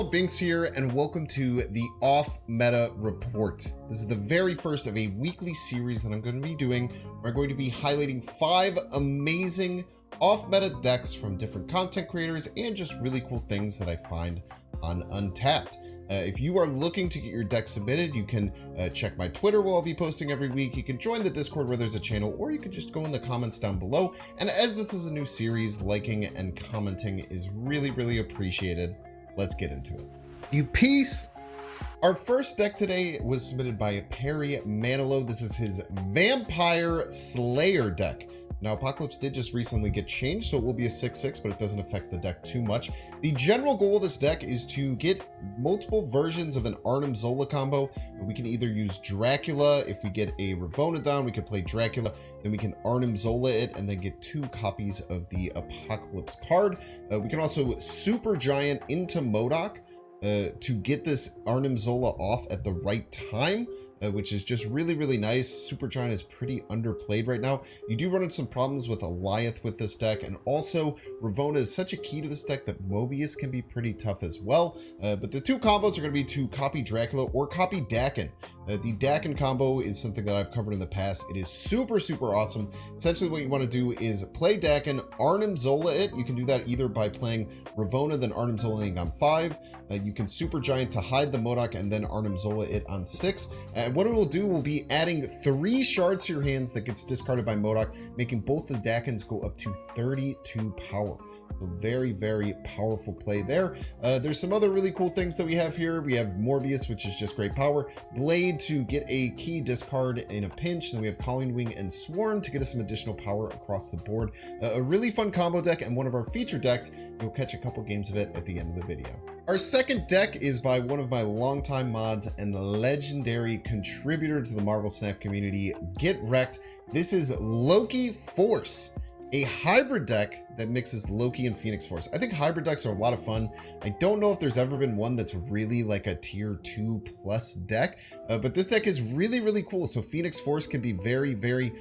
y'all, Bynx here, and welcome to the Off Meta Report. This is the very first of a weekly series that I'm going to be doing, where I'm going to be highlighting 5 amazing off-meta decks from different content creators and just really cool things that I find on Untapped. If you are looking to get your deck submitted, you can check my Twitter where I'll be posting every week. You can join the Discord where there's a channel, or you can just go in the comments down below. And as this is a new series, liking and commenting is really appreciated. Let's get into it. You peace. Our first deck today was submitted by Parry Manilow. This is his Vampire Slayer deck. Now, Apocalypse did just recently get changed, so it will be a 6/6, but it doesn't affect the deck too much. The general goal of this deck is to get multiple versions of an Arnim Zola combo. We can either use Dracula. If we get a Ravonna down, we can play Dracula. Then we can Arnim Zola it and then get 2 copies of the Apocalypse card. We can also Super Giant into M.O.D.O.K to get this Arnim Zola off at the right time. Which is just really nice. Super Giant is pretty underplayed right now. You do run into some problems with Eliath with this deck, and also Ravonna is such a key to this deck that Mobius can be pretty tough as well. But the 2 combos are going to be to copy Dracula or copy Dakin. The Dakin combo is something that I've covered in the past. It is super awesome. Essentially what you want to do is play Dakin, Arnim Zola it. You can do that either by playing Ravonna, then Arnim Zola-ing on 5. You can Super Giant to hide the M.O.D.O.K and then Arnim Zola it on 6. And what it will do will be adding 3 shards to your hands that gets discarded by M.O.D.O.K, making both the Dakins go up to 32 power. So very powerful play there. There's some other really cool things that we have here. We have Morbius, which is just great power. Blade to get a key discard in a pinch. Then we have Calling Wing and Swarm to get us some additional power across the board. A really fun combo deck and one of our feature decks. You'll catch a couple games of it at the end of the video. Our second deck is by one of my longtime mods and legendary contributor to the Marvel Snap community, Get Wrecked. This is Loki Force, a hybrid deck that mixes Loki and Phoenix Force. I think hybrid decks are a lot of fun. I don't know if there's ever been one that's really like a tier 2+ deck, but this deck is really cool. So Phoenix Force can be very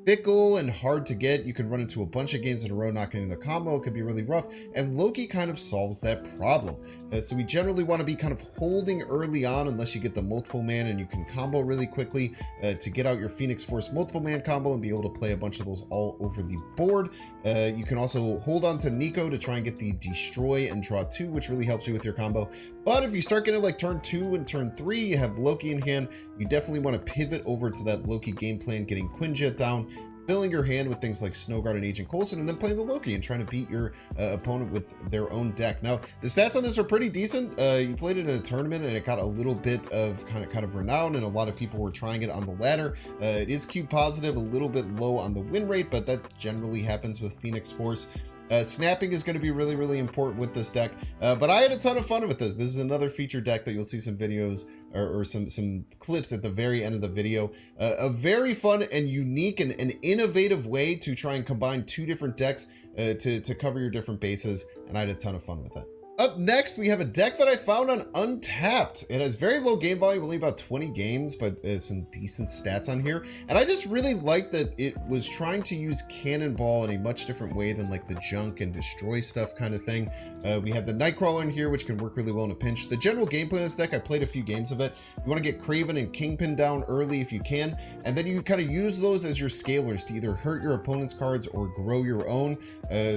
fickle and hard to get. You can run into a bunch of games in a row not getting the combo. It could be really rough, and Loki kind of solves that problem. So we generally want to be kind of holding early on unless you get the multiple man and you can combo really quickly to get out your Phoenix Force multiple man combo and be able to play a bunch of those all over the board. You can also hold on to Nico to try and get the destroy and draw 2, which really helps you with your combo. But if you start getting like turn 2 and turn 3, you have Loki in hand, you definitely want to pivot over to that Loki game plan, getting Quinjet down, filling your hand with things like Snowguard and Agent Coulson, and then playing the Loki and trying to beat your opponent with their own deck. Now, the stats on this are pretty decent. You played it in a tournament and it got a little bit of kind of renown, and a lot of people were trying it on the ladder. It is Q positive, a little bit low on the win rate, but that generally happens with Phoenix Force. Snapping is going to be really important with this deck, but I had a ton of fun with this. This is another feature deck that you'll see some videos or some clips at the very end of the video. A very fun and unique and innovative way to try and combine 2 different decks to cover your different bases, and I had a ton of fun with it. Up next, we have a deck that I found on Untapped. It has very low game volume, only about 20 games, but some decent stats on here. And I just really liked that it was trying to use Cannonball in a much different way than like the junk and destroy stuff kind of thing. We have the Nightcrawler in here, which can work really well in a pinch. The general gameplay of this deck, I played a few games of it. You want to get Kraven and Kingpin down early if you can, and then you kind of use those as your scalers to either hurt your opponent's cards or grow your own.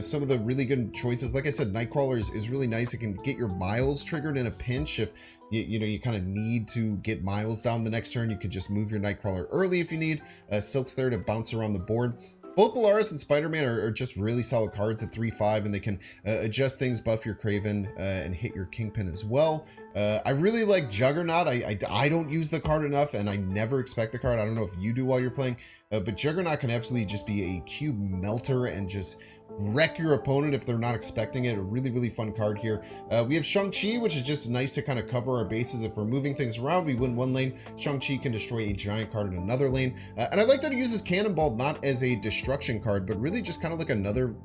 Some of the really good choices, like I said, Nightcrawler is really nice. It can get your Miles triggered in a pinch if you kind of need to get Miles down the next turn. You could just move your Nightcrawler early if you need. Silk's there to bounce around the board. Both Polaris and Spider-Man are just really solid cards at 3/5, and they can adjust things, buff your Kraven, and hit your Kingpin as well. I really like Juggernaut. I don't use the card enough, and I never expect the card. I don't know if you do while you're playing, but Juggernaut can absolutely just be a cube melter and just wreck your opponent if they're not expecting it. A really fun card here. We have Shang-Chi, which is just nice to kind of cover our bases. If we're moving things around, we win one lane. Shang-Chi can destroy a giant card in another lane. And I like that it uses Cannonball not as a destruction card, but really just kind of like another,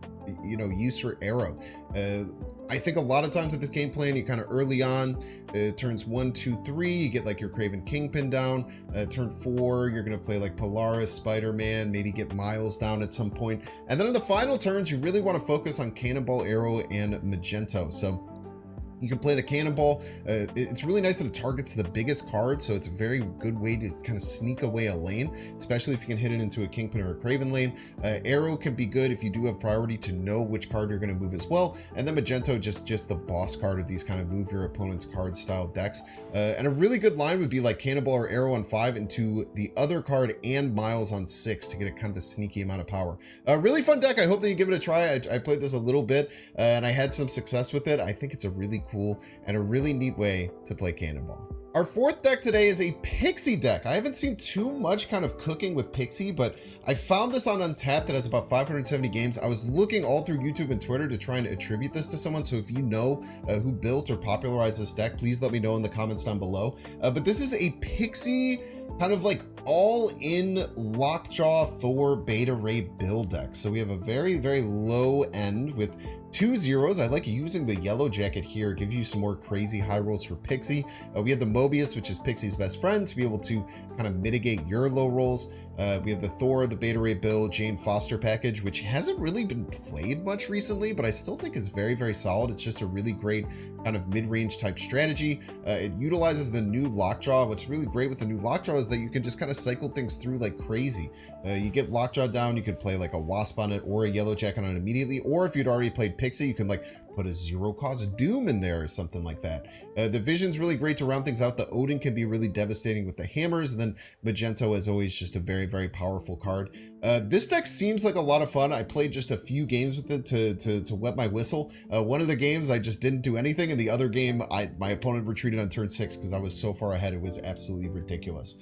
use for arrow. I think a lot of times with this game plan, you kind of early on, turns 1, 2, 3, you get like your Kraven Kingpin down. Turn 4, you're going to play like Polaris, Spider-Man, maybe get Miles down at some point. And then in the final turns, you really want to focus on Cannonball, Arrow, and Magento. So You can play the Cannonball. It's really nice that it targets the biggest card, so it's a very good way to kind of sneak away a lane, especially if you can hit it into a Kingpin or a Craven lane. Arrow can be good if you do have priority to know which card you're going to move as well. And then Magento, just the boss card of these kind of move your opponent's card style decks. And a really good line would be like Cannonball or Arrow on 5 into the other card and Miles on 6 to get a kind of a sneaky amount of power. A really fun deck. I hope that you give it a try. I played this a little bit and I had some success with it. I think it's a really cool and a really neat way to play Cannonball. Our fourth deck today is a Pixie deck. I haven't seen too much kind of cooking with Pixie, but I found this on Untapped that has about 570 games. I was looking all through YouTube and Twitter to try and attribute this to someone. So if you know who built or popularized this deck, please let me know in the comments down below. But this is a Pixie kind of like all-in Lockjaw Thor Beta Ray build deck. So we have a very, very low end with 2 zeros. I like using the yellow jacket here, give you some more crazy high rolls for Pixie. We have the Mobius, which is Pixie's best friend, to be able to kind of mitigate your low rolls. We have the Thor, the Beta Ray build, Jane Foster package, which hasn't really been played much recently, but I still think is very, very solid. It's just a really great kind of mid-range type strategy. It utilizes the new Lockjaw. What's really great with the new Lockjaw is that you can just kind of cycle things through like crazy. You get Lockjaw down, you could play like a Wasp on it or a Yellow Jacket on it immediately, or if you'd already played Pixie, you can like put a zero cost Doom in there or something like that. The Vision's really great to round things out. The Odin can be really devastating with the hammers, and then Magento is always just a very, very powerful card. This deck seems like a lot of fun. I played just a few games with it to wet my whistle. One of the games I just didn't do anything, and the other game my opponent retreated on turn 6 because I was so far ahead. It was absolutely ridiculous.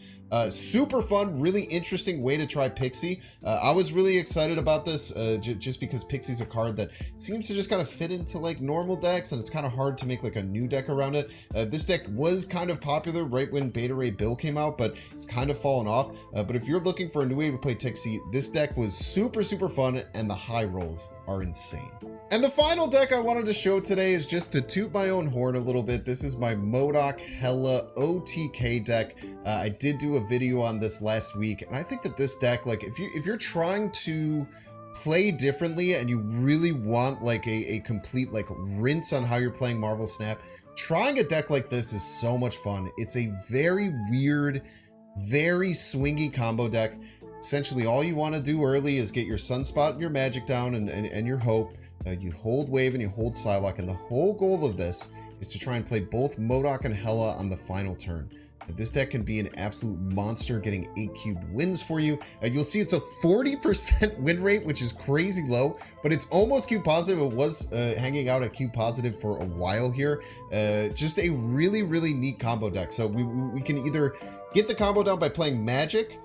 Super fun, really interesting way to try Pixie. I was really excited about this just because Pixie's a card that seems to just kind of fit into like normal decks, and it's kind of hard to make like a new deck around it. This deck was kind of popular right when Beta Ray Bill came out, but it's kind of fallen off. But if you're looking for a new way to play Pixie, this deck was super, super fun, and the high rolls are insane. And the final deck I wanted to show today is just to toot my own horn a little bit. This is my M.O.D.O.K Hela OTK deck. I did do a video on this last week, and I think that this deck, like if you're trying to play differently and you really want like a complete like rinse on how you're playing Marvel Snap, trying a deck like this is so much fun. It's a very weird, very swingy combo deck. Essentially, all you want to do early is get your Sunspot and your Magic down and your Hope. You hold Wave and you hold Psylocke, and the whole goal of this is to try and play both M.O.D.O.K and Hela on the final turn. This deck can be an absolute monster, getting 8 cubed wins for you. You'll see it's a 40% win rate, which is crazy low, but it's almost cube positive. It was hanging out at cube positive for a while here. Just a really, really neat combo deck. So we can either get the combo down by playing Magic,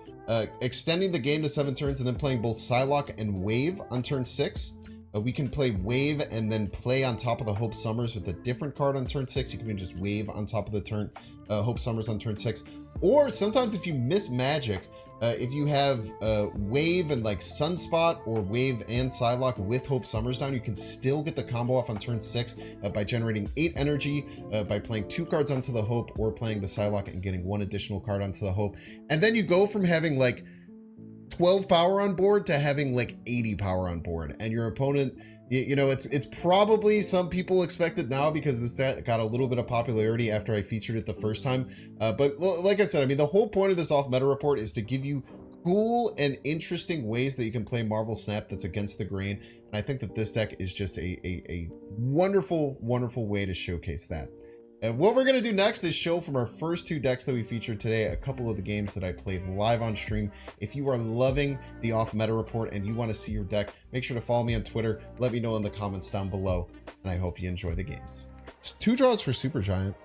extending the game to 7 turns, and then playing both Psylocke and Wave on turn 6. We can play Wave and then play on top of the Hope Summers with a different card on turn 6. You can just Wave on top of the turn Hope Summers on turn 6. Or sometimes if you miss Magic, if you have Wave and like Sunspot, or Wave and Psylocke with Hope Summers down, you can still get the combo off on turn 6 by generating 8 energy, by playing 2 cards onto the Hope, or playing the Psylocke and getting 1 additional card onto the Hope. And then you go from having like 12 power on board to having like 80 power on board, and your opponent, you know, it's probably, some people expect it now because this deck got a little bit of popularity after I featured it the first time, but like I said, I mean, the whole point of this off meta report is to give you cool and interesting ways that you can play Marvel Snap that's against the grain, and I think that this deck is just a wonderful, wonderful way to showcase that. And what we're going to do next is show from our first 2 decks that we featured today a couple of the games that I played live on stream. If you are loving the off meta report and you want to see your deck, make sure to follow me on Twitter. Let me know in the comments down below, and I hope you enjoy the games. It's 2 draws for Super Giant,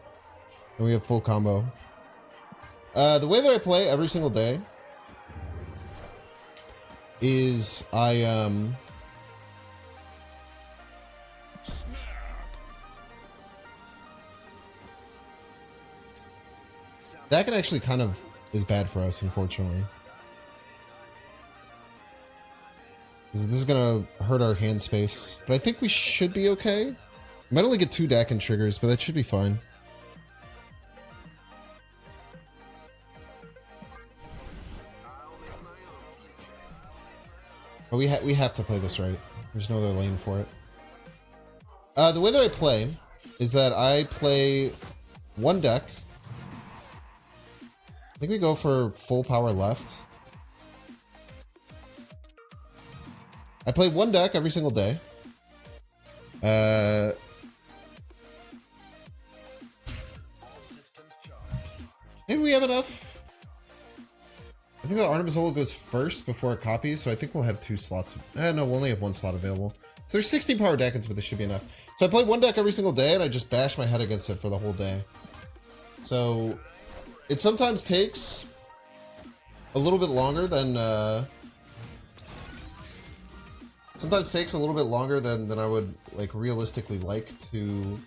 and we have full combo. The way that I play every single day is that can actually kind of is bad for us, unfortunately. This is going to hurt our hand space, but I think we should be okay. We might only get 2 Dakin triggers, but that should be fine. But we have to play this right. There's no other lane for it. The way that I play is that I play one deck. I think we go for full power left. I play one deck every single day. Maybe we have enough. I think the Artemis Ola goes first before it copies, so I think we'll have 2 slots. No, we'll only have 1 slot available. So there's 16 power Deckins, but this should be enough. So I play one deck every single day, and I just bash my head against it for the whole day. So it sometimes takes a little bit longer than I would like realistically like to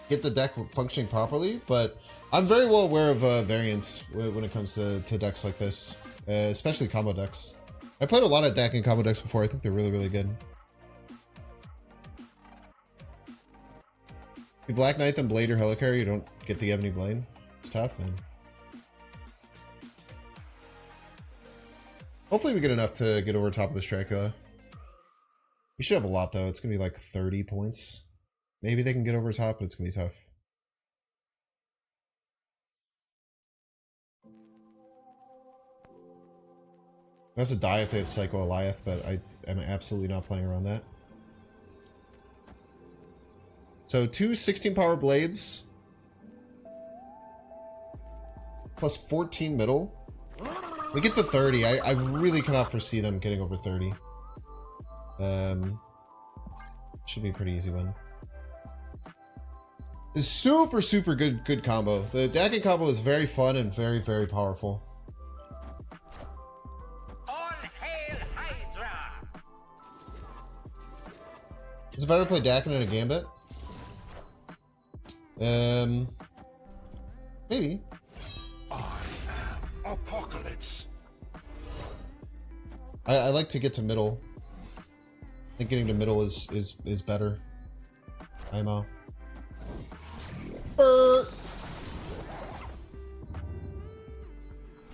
get the deck functioning properly, but I'm very well aware of variance when it comes to decks like this, especially combo decks. I played a lot of deck and combo decks before. I think they're really, really good. You Black Knight and Blade or Helicarrier, you don't get the Ebony Blade. It's tough, man. Hopefully we get enough to get over top of this Dracula. We should have a lot, though. It's going to be like 30 points. Maybe they can get over top, but it's going to be tough. That's a die if they have Psycho Eliath, but I am absolutely not playing around that. So 2 16 power blades. Plus 14 middle. We get to 30. I really cannot foresee them getting over 30. Should be a pretty easy one. It's super, super good combo. The Dakin combo is very fun and very, very powerful. All hail Hydra! Is it better to play Dakin in a Gambit? Maybe. I am Apocalypse. I like to get to middle. I think getting to middle is better. IMO.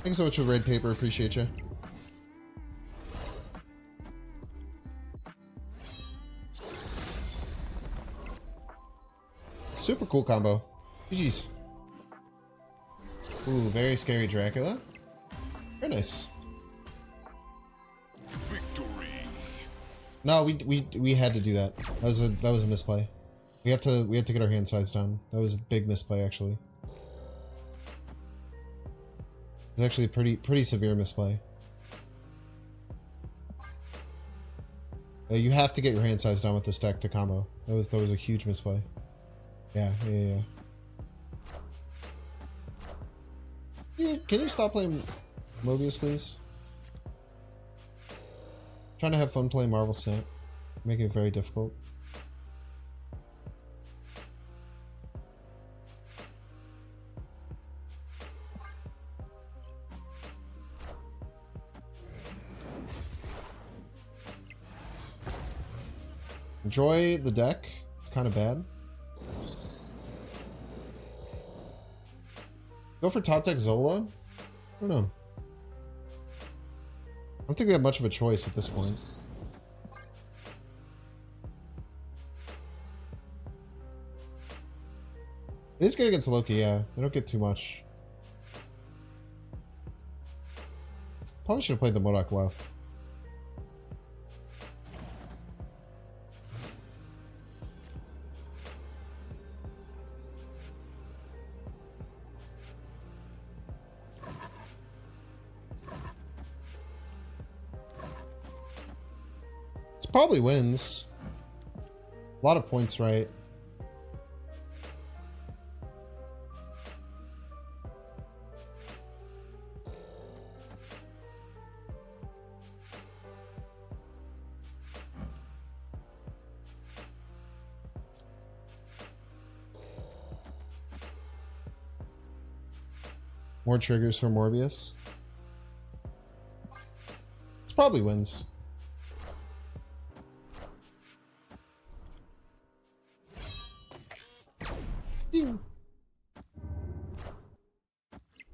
Thanks so much for red paper. Appreciate you. Super cool combo. GG's. Ooh, very scary Dracula. Very nice. Victory. No, we had to do that. That was a misplay. We have to get our hand size down. That was a big misplay, actually. It's actually a pretty severe misplay. You have to get your hand size down with this deck to combo. That was a huge misplay. Yeah. Can you stop playing Mobius, please? Trying to have fun playing Marvel Snap. Making it very difficult. Enjoy the deck. It's kind of bad. Go for top deck Zola? I don't know. I don't think we have much of a choice at this point. It is good against Loki, yeah. They don't get too much. Probably should have played the M.O.D.O.K left. Probably wins. A lot of points, right? More triggers for Morbius. This probably wins.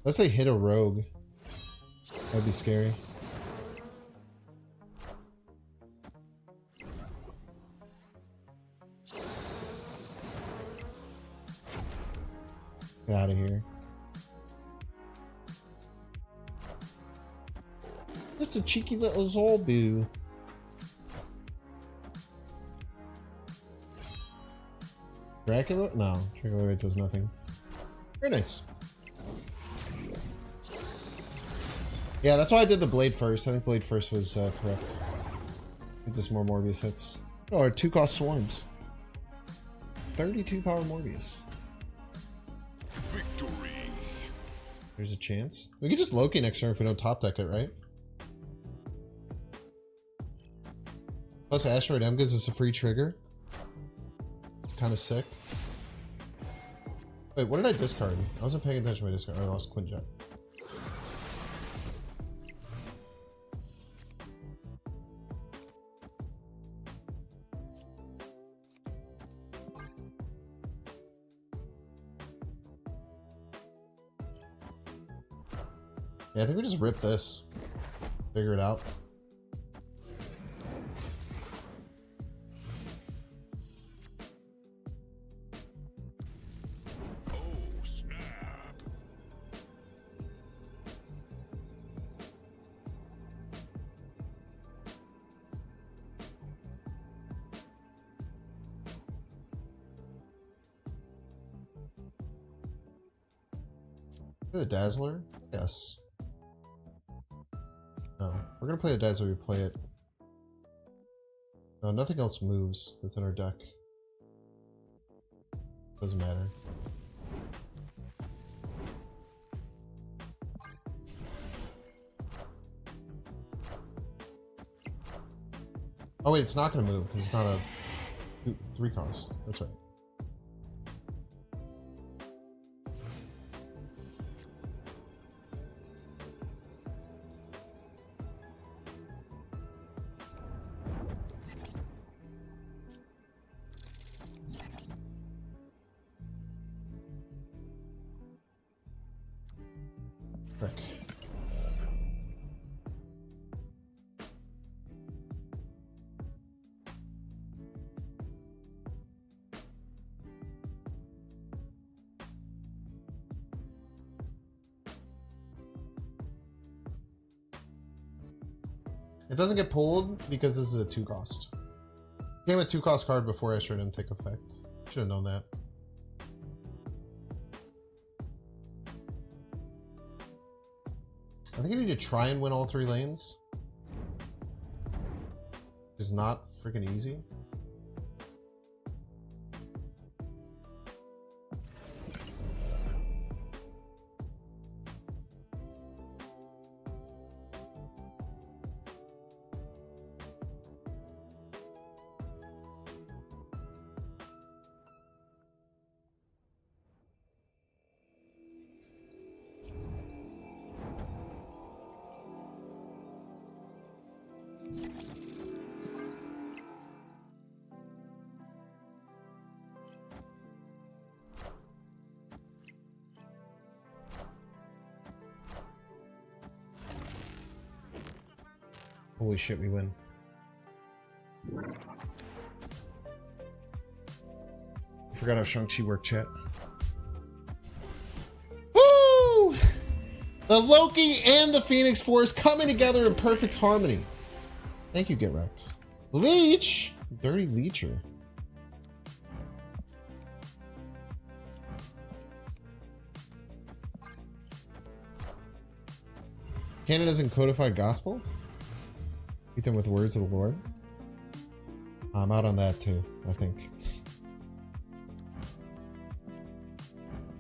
Let's say hit a rogue. That'd be scary. Get out of here. Just a cheeky little Zolbu. Dracula? No, Dracula does nothing. Very nice. Yeah, that's why I did the blade first. I think blade first was correct. Gives us more Morbius hits. Oh, our 2-cost swarms. 32 power Morbius. Victory. There's a chance. We could just Loki next turn if we don't top deck it, right? Plus Asteroid M gives us a free trigger. It's kind of sick. Wait, what did I discard? I wasn't paying attention to my discard. I lost Quinjet. Yeah, I think we just rip this. Figure it out. Oh, snap. The Dazzler? Yes. No. If we're gonna play a Dazzler, we play it. No, nothing else moves that's in our deck. Doesn't matter. Oh wait, it's not gonna move because it's not a 3 cost. That's right. Frick. It doesn't get pulled because this is a 2 cost. Game a 2 cost card before Astro didn't take effect. Should have known that. I think I need to try and win all 3 lanes. It's not freaking easy. Holy shit, we win. I forgot how Shang-Chi worked, chat. Woo! The Loki and the Phoenix Force coming together in perfect harmony. Thank you, Get Wrecked. Leech! Dirty Leecher. Canada's in codified gospel? Beat them with words of the Lord. I'm out on that too, I think.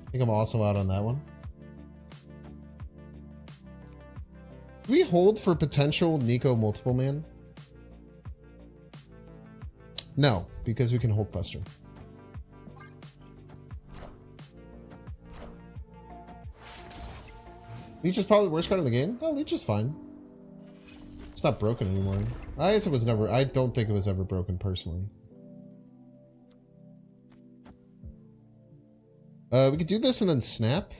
I think I'm also out on that one. Do we hold for potential Nico multiple man? No, because we can hold Buster. Leech is probably the worst card in the game? No, Leech is fine. It's not broken anymore. I guess it was never... I don't think it was ever broken personally. We could do this and then snap.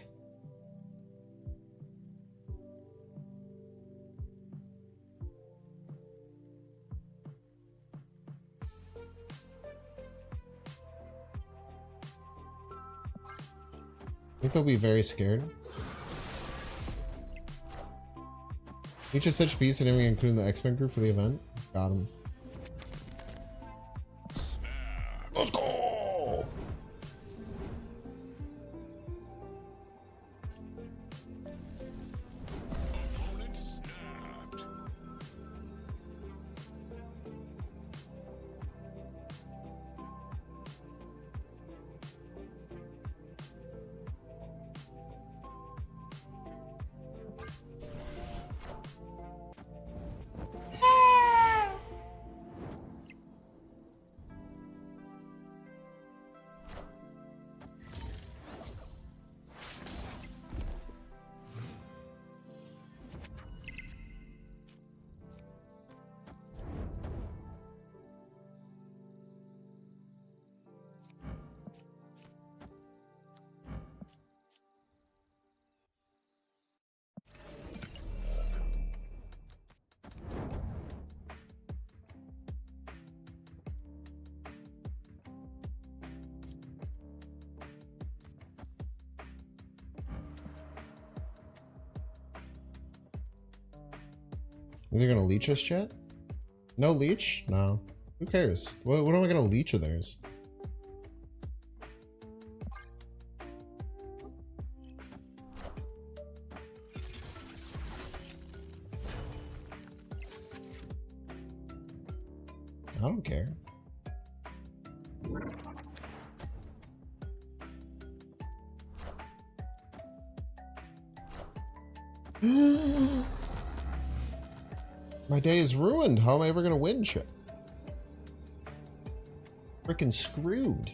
think they'll be very scared. Each is such a piece and everything including the X-Men group for the event. Got him. Let's go! Opponent snapped. Are they gonna leech us yet? No leech? No. Who cares? What am I gonna leech of theirs? I don't care. My day is ruined. How am I ever gonna win shit? Freaking screwed.